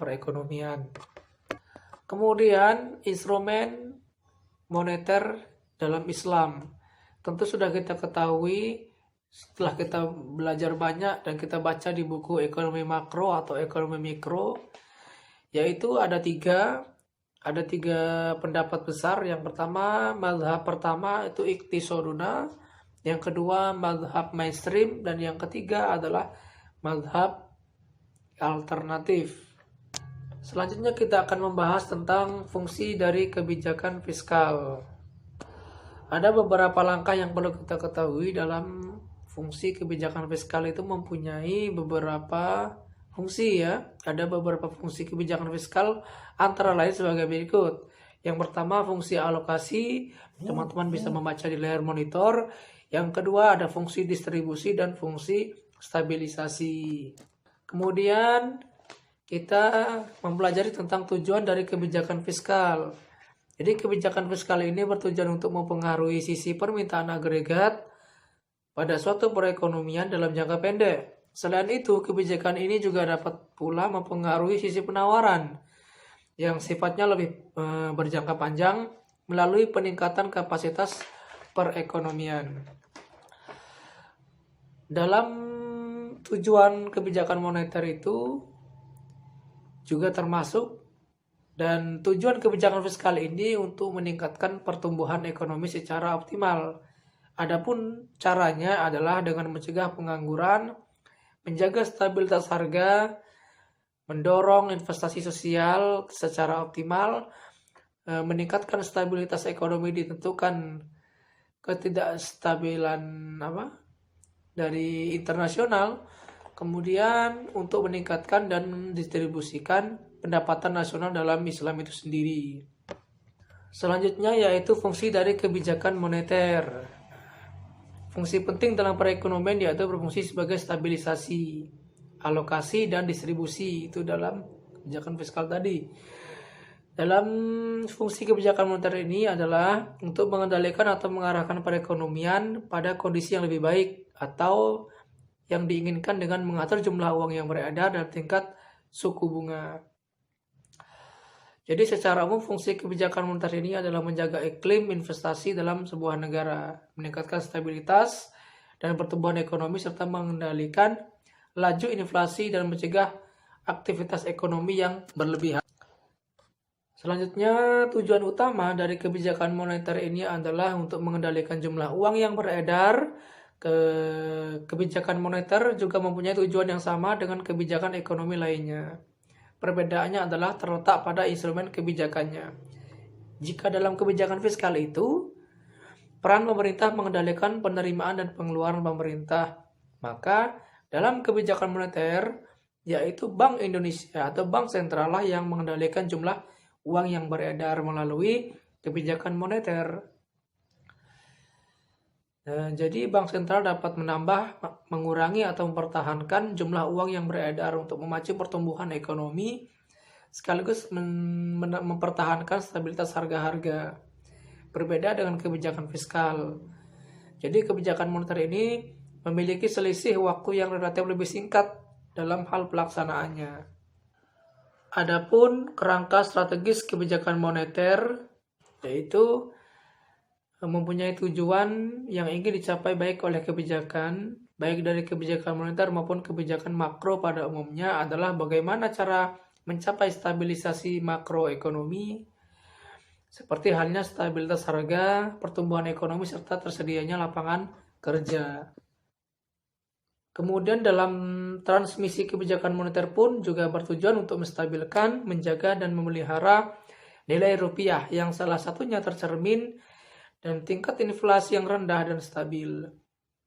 perekonomian. Kemudian instrumen moneter dalam Islam. Tentu sudah kita ketahui setelah kita belajar banyak dan kita baca di buku ekonomi makro atau ekonomi mikro, yaitu ada tiga pendapat besar. Yang pertama, mazhab pertama itu iktisoduna, yang kedua mazhab mainstream, dan yang ketiga adalah mazhab alternatif. Selanjutnya kita akan membahas tentang fungsi dari kebijakan fiskal. Ada beberapa langkah yang perlu kita ketahui dalam fungsi kebijakan fiskal. Itu mempunyai beberapa fungsi ya. Ada beberapa fungsi kebijakan fiskal antara lain sebagai berikut. Yang pertama fungsi alokasi, teman-teman bisa membaca di layar monitor. Yang kedua ada fungsi distribusi dan fungsi stabilisasi. Kemudian kita mempelajari tentang tujuan dari kebijakan fiskal. Jadi kebijakan fiskal ini bertujuan untuk mempengaruhi sisi permintaan agregat pada suatu perekonomian dalam jangka pendek. Selain itu, kebijakan ini juga dapat pula mempengaruhi sisi penawaran yang sifatnya lebih berjangka panjang melalui peningkatan kapasitas perekonomian. Dalam tujuan kebijakan moneter itu juga termasuk, dan tujuan kebijakan fiskal ini untuk meningkatkan pertumbuhan ekonomi secara optimal. Adapun caranya adalah dengan mencegah pengangguran, menjaga stabilitas harga, mendorong investasi sosial secara optimal, meningkatkan stabilitas ekonomi ditentukan ketidakstabilan dari internasional, kemudian untuk meningkatkan dan distribusikan pendapatan nasional dalam Islam itu sendiri. Selanjutnya yaitu fungsi dari kebijakan moneter. Fungsi penting dalam perekonomian yaitu berfungsi sebagai stabilisasi, alokasi, dan distribusi. Itu dalam kebijakan fiskal tadi. Dalam fungsi kebijakan moneter ini adalah untuk mengendalikan atau mengarahkan perekonomian pada kondisi yang lebih baik atau yang diinginkan dengan mengatur jumlah uang yang beredar dan tingkat suku bunga. Jadi secara umum fungsi kebijakan moneter ini adalah menjaga iklim investasi dalam sebuah negara, meningkatkan stabilitas dan pertumbuhan ekonomi serta mengendalikan laju inflasi dan mencegah aktivitas ekonomi yang berlebihan. Selanjutnya, tujuan utama dari kebijakan moneter ini adalah untuk mengendalikan jumlah uang yang beredar. Kebijakan moneter juga mempunyai tujuan yang sama dengan kebijakan ekonomi lainnya. Perbedaannya adalah terletak pada instrumen kebijakannya. Jika dalam kebijakan fiskal itu, peran pemerintah mengendalikan penerimaan dan pengeluaran pemerintah, maka dalam kebijakan moneter, yaitu Bank Indonesia atau Bank Sentral lah yang mengendalikan jumlah uang yang beredar melalui kebijakan moneter. Jadi Bank Sentral dapat menambah, mengurangi, atau mempertahankan jumlah uang yang beredar untuk memacu pertumbuhan ekonomi, sekaligus mempertahankan stabilitas harga-harga. Berbeda dengan kebijakan fiskal. Jadi kebijakan moneter ini memiliki selisih waktu yang relatif lebih singkat dalam hal pelaksanaannya. Adapun kerangka strategis kebijakan moneter yaitu mempunyai tujuan yang ingin dicapai baik dari kebijakan moneter maupun kebijakan makro pada umumnya adalah bagaimana cara mencapai stabilisasi makroekonomi, seperti halnya stabilitas harga, pertumbuhan ekonomi, serta tersedianya lapangan kerja. Kemudian dalam transmisi kebijakan moneter pun juga bertujuan untuk menstabilkan, menjaga, dan memelihara nilai rupiah yang salah satunya tercermin dan tingkat inflasi yang rendah dan stabil.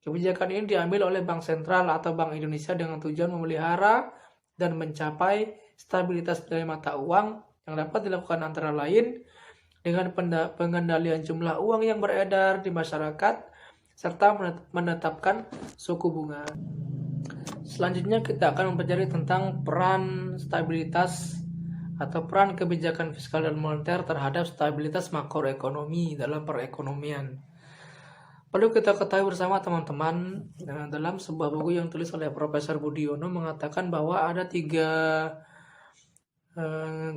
Kebijakan ini diambil oleh Bank Sentral atau Bank Indonesia dengan tujuan memelihara dan mencapai stabilitas nilai mata uang yang dapat dilakukan antara lain dengan pengendalian jumlah uang yang beredar di masyarakat serta menetapkan suku bunga. Selanjutnya kita akan mempelajari tentang peran stabilitas atau peran kebijakan fiskal dan moneter terhadap stabilitas makroekonomi dalam perekonomian. Perlu kita ketahui bersama teman-teman, dalam sebuah buku yang ditulis oleh Profesor Budiono mengatakan bahwa ada tiga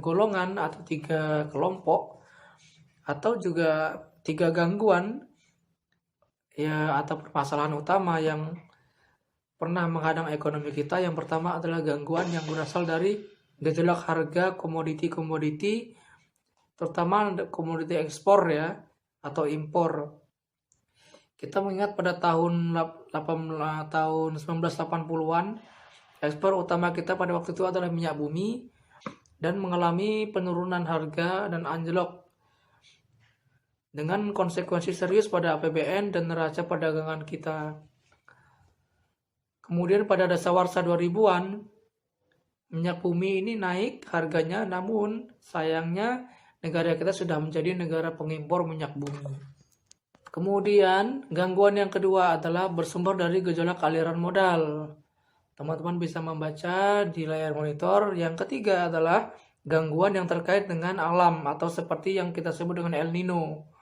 golongan atau 3 kelompok atau juga 3 gangguan ya atau permasalahan utama yang pernah menghadang ekonomi kita. Yang pertama adalah gangguan yang berasal dari gejolak harga komoditi-komoditi, terutama komoditi ekspor ya atau impor. Kita mengingat pada tahun 1980-an, ekspor utama kita pada waktu itu adalah minyak bumi dan mengalami penurunan harga dan anjlok dengan konsekuensi serius pada APBN dan neraca perdagangan kita. Kemudian pada dasawarsa 2000-an, minyak bumi ini naik harganya, namun sayangnya negara kita sudah menjadi negara pengimpor minyak bumi. Kemudian gangguan yang kedua adalah bersumber dari gejolak aliran modal. Teman-teman bisa membaca di layar monitor. Yang ketiga adalah gangguan yang terkait dengan alam atau seperti yang kita sebut dengan El Nino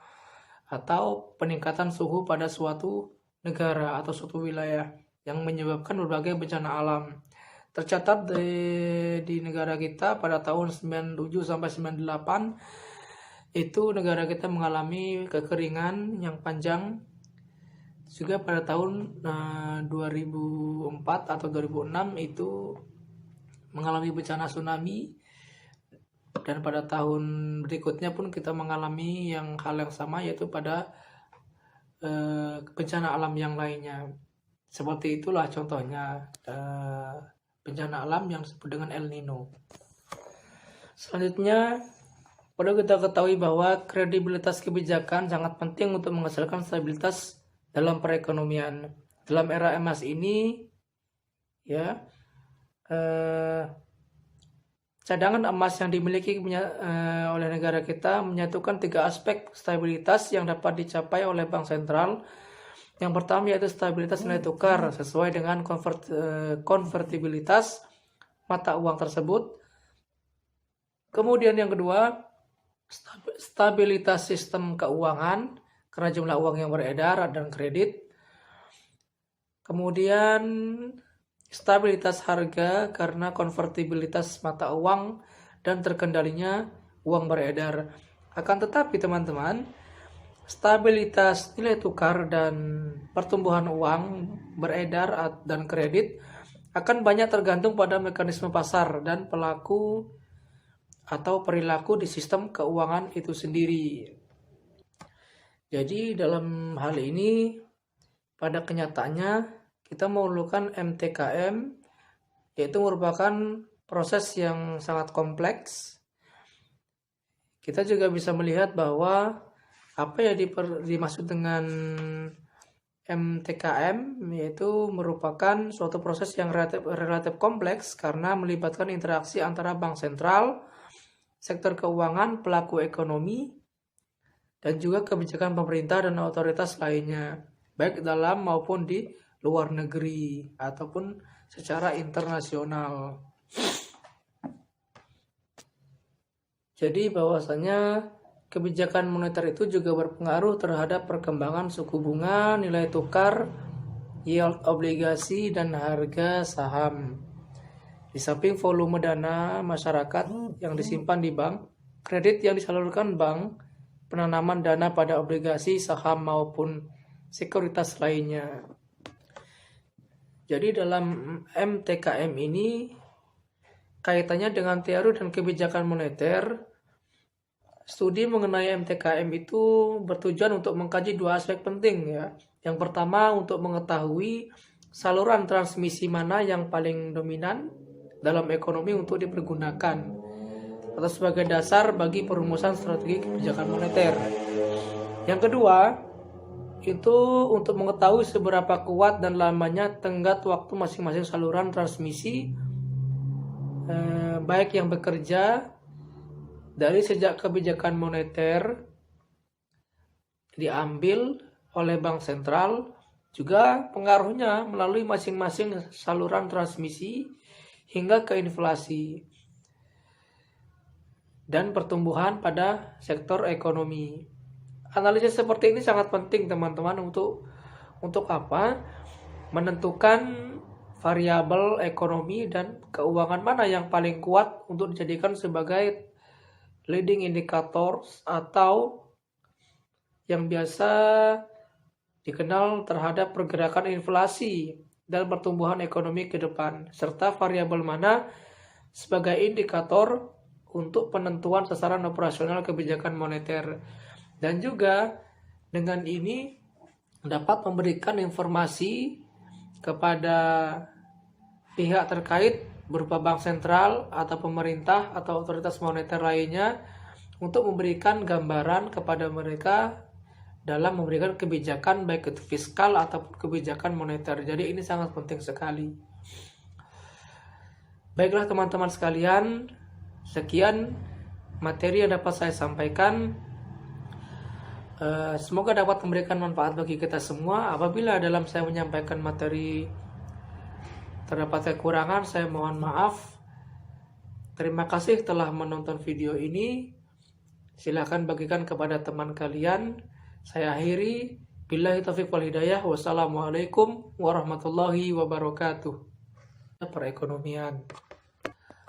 atau peningkatan suhu pada suatu negara atau suatu wilayah yang menyebabkan berbagai bencana alam. Tercatat di negara kita pada tahun 97 sampai 98 itu negara kita mengalami kekeringan yang panjang. Juga pada tahun 2004 atau 2006 itu mengalami bencana tsunami, dan pada tahun berikutnya pun kita mengalami hal yang sama, yaitu pada bencana alam yang lainnya. Seperti itulah contohnya bencana alam yang disebut dengan El Nino. Selanjutnya perlu kita ketahui bahwa kredibilitas kebijakan sangat penting untuk menghasilkan stabilitas dalam perekonomian. Dalam era emas ini, ya, cadangan emas yang dimiliki oleh negara kita menyatukan 3 aspek stabilitas yang dapat dicapai oleh Bank Sentral. Yang pertama yaitu stabilitas nilai tukar sesuai dengan konvertibilitas mata uang tersebut. Kemudian yang kedua, stabilitas sistem keuangan karena jumlah uang yang beredar dan kredit. Kemudian stabilitas harga karena konvertibilitas mata uang dan terkendalinya uang beredar. Akan tetapi teman-teman, stabilitas nilai tukar dan pertumbuhan uang beredar dan kredit akan banyak tergantung pada mekanisme pasar dan pelaku atau perilaku di sistem keuangan itu sendiri. Jadi dalam hal ini, pada kenyataannya kita memerlukan MTKM, yaitu merupakan proses yang sangat kompleks. Kita juga bisa melihat bahwa apa yang dimaksud dengan MTKM yaitu merupakan suatu proses yang relatif kompleks karena melibatkan interaksi antara bank sentral, sektor keuangan, pelaku ekonomi, dan juga kebijakan pemerintah dan otoritas lainnya, baik dalam maupun di luar negeri ataupun secara internasional. Jadi bahwasanya kebijakan moneter itu juga berpengaruh terhadap perkembangan suku bunga, nilai tukar, yield obligasi, dan harga saham. Di samping volume dana masyarakat yang disimpan di bank, kredit yang disalurkan bank, penanaman dana pada obligasi, saham maupun sekuritas lainnya. Jadi dalam MTKM ini kaitannya dengan teori dan kebijakan moneter. Studi mengenai MTKM itu bertujuan untuk mengkaji 2 aspek penting ya. Yang pertama untuk mengetahui saluran transmisi mana yang paling dominan dalam ekonomi untuk dipergunakan atau sebagai dasar bagi perumusan strategi kebijakan moneter. Yang kedua itu untuk mengetahui seberapa kuat dan lamanya tenggat waktu masing-masing saluran transmisi, baik yang bekerja dari sejak kebijakan moneter diambil oleh bank sentral, juga pengaruhnya melalui masing-masing saluran transmisi hingga ke inflasi dan pertumbuhan pada sektor ekonomi. Analisis seperti ini sangat penting teman-teman untuk apa? Menentukan variabel ekonomi dan keuangan mana yang paling kuat untuk dijadikan sebagai leading indicators atau yang biasa dikenal terhadap pergerakan inflasi dan pertumbuhan ekonomi ke depan, serta variabel mana sebagai indikator untuk penentuan sasaran operasional kebijakan moneter. Dan juga dengan ini dapat memberikan informasi kepada pihak terkait berupa bank sentral atau pemerintah atau otoritas moneter lainnya untuk memberikan gambaran kepada mereka dalam memberikan kebijakan baik itu fiskal ataupun kebijakan moneter. Jadi ini sangat penting sekali. Baiklah teman-teman sekalian, sekian materi yang dapat saya sampaikan. Semoga dapat memberikan manfaat bagi kita semua. Apabila dalam saya menyampaikan materi terdapat kekurangan, saya mohon maaf. Terima kasih telah menonton video ini. Silakan bagikan kepada teman kalian. Saya akhiri. Billahi taufiq wal hidayah. Wassalamualaikum warahmatullahi wabarakatuh. Perekonomian.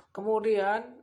Kemudian